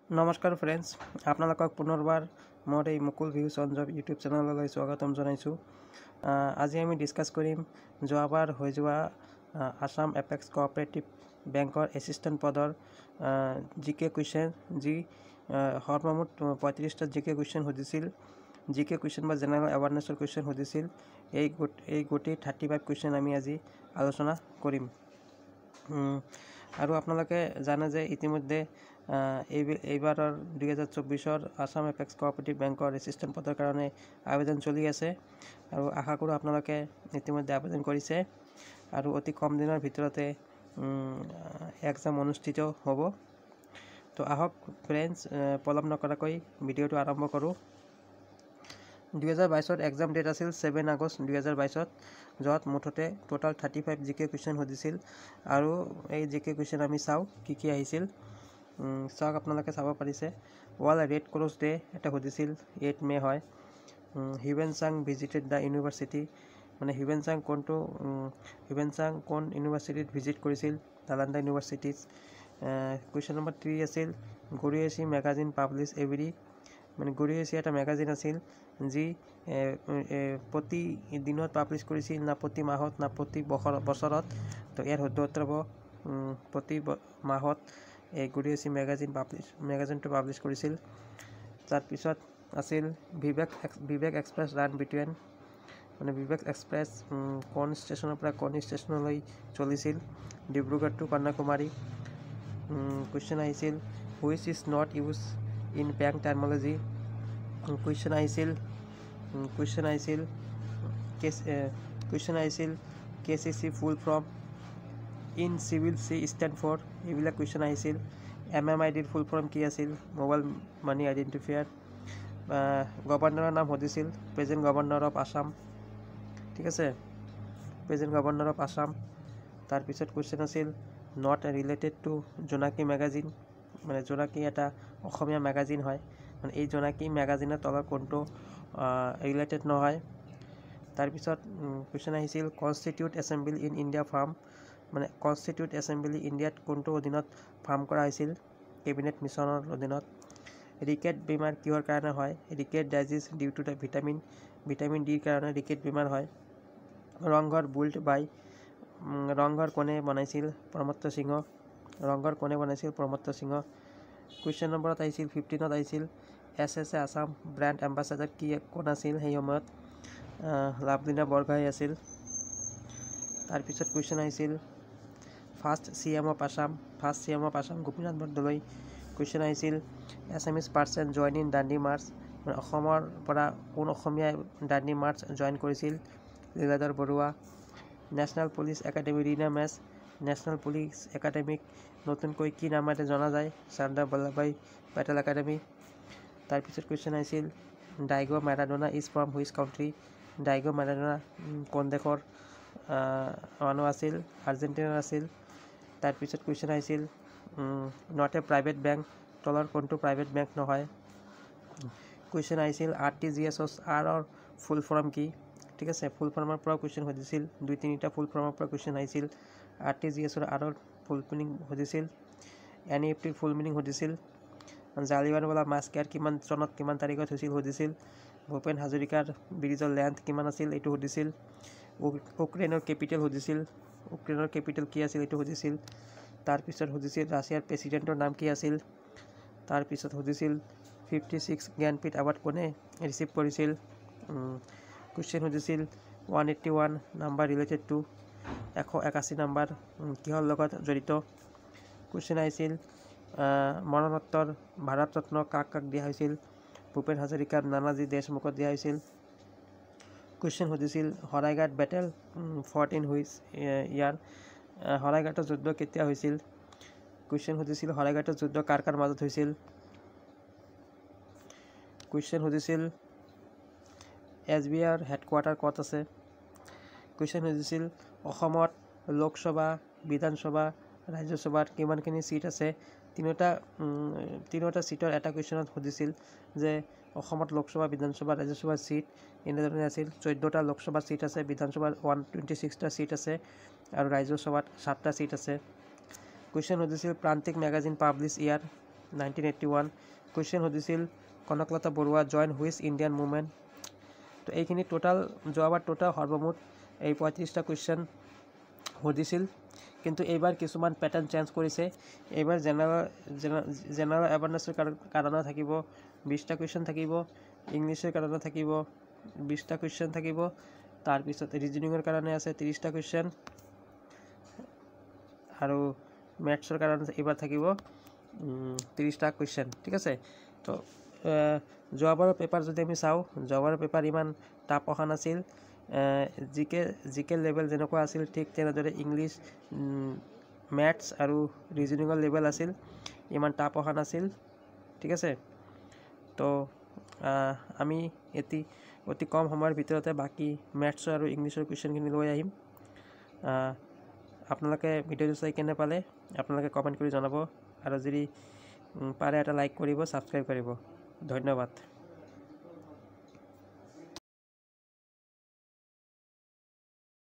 নমস্কাৰ ফ্ৰেণ্ডছ, আপোনালোকক পুনৰবাৰ মোৰ এই মুকুল ভিউ সঞ্জব ইউটিউব চেনেললৈ স্বাগতম জনাইছোঁ। আজি আমি ডিছকাছ কৰিম যোৱাবাৰ হৈ যোৱা আসাম এপেক্স কোঅপাৰেটিভ বেংকৰ এছিষ্টেণ্ট পদৰ জিকে কুৱেশ্যন, যি সৰ্বমুঠ 35টা জিকে কুৱেশ্যন সুধিছিল। জিকে কুৱেশ্যন বা জেনেৰেল এৱাৰনেছৰ কুৱেশ্যন সুধিছিল। এই গোটেই 35 কুৱেশ্যন আমি আজি আলোচনা কৰিম। আৰু আপোনালোকে জানে যে ইতিমধ্যে এইবাৰৰ 2024 আসাম এপেক্স কোঅপাৰেটিভ বেংকৰ এছিষ্টেণ্ট পদৰ কাৰণে আবেদন চলি আছে আৰু আশা কৰোঁ আপোনালোকে ইতিমধ্যে আবেদন কৰিছে আৰু অতি কম দিনৰ ভিতৰতে এক্সাম অনুষ্ঠিত হ'ব। তো আহক ফ্ৰেণ্ডছ, পলম নকৰাকৈ ভিডিঅ'টো আৰম্ভ কৰোঁ। 2022 এক্সাম ডেট আছিল 7 আগষ্ট 2022, য'ত মুঠতে টোটাল 35 জিকে কুৱেশ্যন সুধিছিল। আৰু এই জিকে কুৱেশ্যন আমি চাওঁ কি কি আহিছিল। চাওক, আপোনালোকে চাব পাৰিছে। ৱৰ্ল্ড ৰেড ক্ৰছ ডে এটা সুধিছিল, 8 মে হয়। Hiuen Tsang visited the university, মানে হিউৱেন চাং কোন ইউনিভাৰ্চিটিত ভিজিট কৰিছিল? নালন্দা ইউনিভাৰ্চিটিজ। কুৱেশ্যন নম্বৰ 3 আছিল, গৰিয়সী মেগাজিন পাব্লিছ এভৰি, মানে গৰিয়সী এটা মেগাজিন আছিল যি প্ৰতি দিনত পাব্লিছ কৰিছিল, না প্ৰতি মাহত, না প্ৰতি বছৰত। তো ইয়াৰ শুদ্ধ উত্তৰ হ'ব প্ৰতি মাহত এই গৰিয়সী মেগাজিনটো পাব্লিছ কৰিছিল। তাৰপিছত আছিল বিবেক এক্সপ্ৰেছ ৰান বিটুৱেন, মানে বিবেক এক্সপ্ৰেছ কোন ষ্টেচনৰ পৰা কোন ষ্টেচনলৈ চলিছিল? ডিব্ৰুগড় টু কন্যাকুমাৰী। কুৱেশ্যন আহিছিল, which is not use in bank terminology. Question আহিছিল KCC full form in CIBIL C stand for, এইবিলাক কুৱেশ্যন আহিছিল। MMIDৰ ফুল ফৰ্ম কি আছিল? Mobile money আইডেণ্টিফায়াৰ। গভৰ্ণৰৰ নাম সুধিছিল, প্ৰেজেণ্ট গভৰ্ণৰ অফ আসাম। ঠিক আছে, প্ৰেজেণ্ট গভৰ্ণৰ অফ আসাম। তাৰপিছত কুৱেশ্যন আছিল, not related to Jonaki magazine, মানে জোনাকী এটা অসমীয়া মেগাজিন হয়, মানে এই জোনাকী মেগাজিনৰ তলৰ কোনটো ৰিলেটেড নহয়। তাৰপিছত কুৱেশ্যন আহিছিল, constitute assembly in India farm, মানে কনষ্টিটিউট এছেম্বলি ইণ্ডিয়াত কোনটো অধীনত ফাৰ্ম কৰা হৈছিল? কেবিনেট মিছনৰ অধীনত। ৰিকেট বেমাৰ কিহৰ কাৰণে হয়? Rickets disease due to the vitamin ডিৰ কাৰণে ৰিকেট বেমাৰ হয়। ৰংঘৰ বুইল্ড বাই, ৰংঘৰ কোনে বনাইছিল? প্ৰমত্ত সিংহ। ৰংঘৰ কোনে বনাইছিল? প্ৰমত্ত সিংহ। কুৱেশ্যন নম্বৰত আহিছিল 15ত আহিছিল, SSA আসাম ব্ৰেণ্ড এম্বাচাডাৰ কোন আছিল সেই সময়ত? লাভলীনা বৰগোহাঁই আছিল। তাৰপিছত কুৱেশ্যন আহিছিল, first CM of Assam Gopinath Bordoloi. Question আহিছিল, Assamese person join in Dandi march, মানে অসমৰ পৰা কোন অসমীয়াই দাণ্ডি মাৰ্চ জইন কৰিছিল? Liladhar Barua. National police academy renames, national police একাডেমীক নতুনকৈ কি নামেৰে জনা যায়? চৰ্দাৰ বল্লভভাই পেটেল একাডেমী। তাৰপিছত কুৱেশ্যন আহিছিল, Diego Maradona is from which country? Diego Maradona কোন দেশৰ মানুহ আছিল? আৰ্জেণ্টিনাৰ আছিল। তাৰপিছত কুৱেশ্যন আহিছিল, নট এ প্ৰাইভেট বেংক, তলৰ কোনটো প্ৰাইভেট বেংক নহয়? কুৱেশ্যন আহিছিল, RTGSৰ ফুল ফৰ্ম কি? ঠিক আছে, ফুল ফৰ্মৰ পৰাও কুৱেশ্যন সুধিছিল, 2-3টা ফুল ফৰ্মৰ পৰা কুৱেশ্যন আহিছিল। RTGSৰ ফুল মিনিং সুধিছিল। NEFTৰ ফুল মিনিং সুধিছিল। জালিয়ানৱালা মাছকেয়াৰ কিমান চনত কিমান তাৰিখত হৈছিল সুধিছিল। ভূপেন হাজৰিকাৰ ব্ৰিজৰ লেন্থ কিমান আছিল এইটো সুধিছিল। ইউক্ৰেইনৰ কেপিটেল সুধিছিল, ইউক্ৰেইনৰ কেপিটেল কি আছিল এইটো সুধিছিল। তাৰপিছত সুধিছিল, ৰাছিয়াৰ প্ৰেছিডেণ্টৰ নাম কি আছিল? তাৰপিছত সুধিছিল, 56 জ্ঞানপীঠ এৱাৰ্ড কোনে ৰিচিভ কৰিছিল? কুৱেশ্যন সুধিছিল, 181 নাম্বাৰ ৰিলেটেড টু, 181 নাম্বাৰ কিহৰ লগত জড়িত? কুৱেশ্যন আহিছিল, মৰণোত্তৰ ভাৰত ৰত্ন কাক দিয়া হৈছিল? ভূপেন হাজৰিকাৰ, নানাজী দেশমুখত দিয়া হৈছিল। কুৱেশ্যন সুধিছিল, Saraighat battle fought in which year, শৰাইঘাটৰ যুদ্ধ কেতিয়া হৈছিল? কুৱেশ্যন সুধিছিল, শৰাইঘাটৰ যুদ্ধ কাৰ কাৰ মাজত হৈছিল? কুৱেশ্যন সুধিছিল, SBIৰ হেডকোৱাৰ্টাৰ ক'ত আছে? কুৱেশ্যন সুধিছিল, অসমত লোকসভা, বিধানসভা, ৰাজ্যসভাত কিমানখিনি ছিট আছে? তিনিওটা ছিটৰ এটা কুৱেশ্যনত সুধিছিল যে অসমত লোকসভা, বিধানসভা, ৰাজ্যসভাৰ ছিট এনেধৰণে আছিল। 14টা লোকসভাৰ ছিট আছে, বিধানসভাত 126টা ছিট আছে আৰু ৰাজ্যসভাত 7টা ছিট আছে। কুৱেশ্যন সুধিছিল, Prantik magazine publish year, 1981 question সুধিছিল Kanaklata Barua join which Indian movement তো এইখিনি টোটাল যোৱাবাৰ টোটাল সৰ্বমুঠ এই 35টা কুৱেশ্যন সুধিছিল কিন্তু এইবাৰ কিছুমান পেটাৰ্ণ চেঞ্জ কৰিছে এইবাৰ জেনেৰেল এৱাৰনেছৰ কাৰণে থাকিব 20টা কুৱেশ্যন থাকিব ইংলিছৰ কাৰণে থাকিব 20টা কুৱেশ্যন থাকিব তাৰপিছত ৰিজনিঙৰ কাৰণে আছে 30টা কুৱেশ্যন আৰু মেথছৰ কাৰণে এইবাৰ থাকিব 30টা কুৱেশ্যন ঠিক আছে তো যোৱাবাৰৰ পেপাৰ যদি আমি চাওঁ যোৱাবাৰৰ পেপাৰ ইমান টাফ অহা নাছিল জিকে লেভেল যেনেকুৱা আছিল ঠিক তেনেদৰে ইংলিছ মেথছ আৰু ৰিজনিঙৰ লেভেল আছিল ইমান টাফ অহা নাছিল ঠিক আছে তো আমি অতি কম সময়ৰ ভিতৰতে বাকী মেথছৰ আৰু ইংলিছৰ কুৱেশ্যনখিনি লৈ আহিম আপোনালোকে ভিডিঅ'টো চাই কেনে পালে আপোনালোকে কমেণ্ট কৰি জনাব আৰু যদি পাৰে এটা লাইক কৰিব ছাবস্ক্ৰাইব কৰিব ধন্যবাদ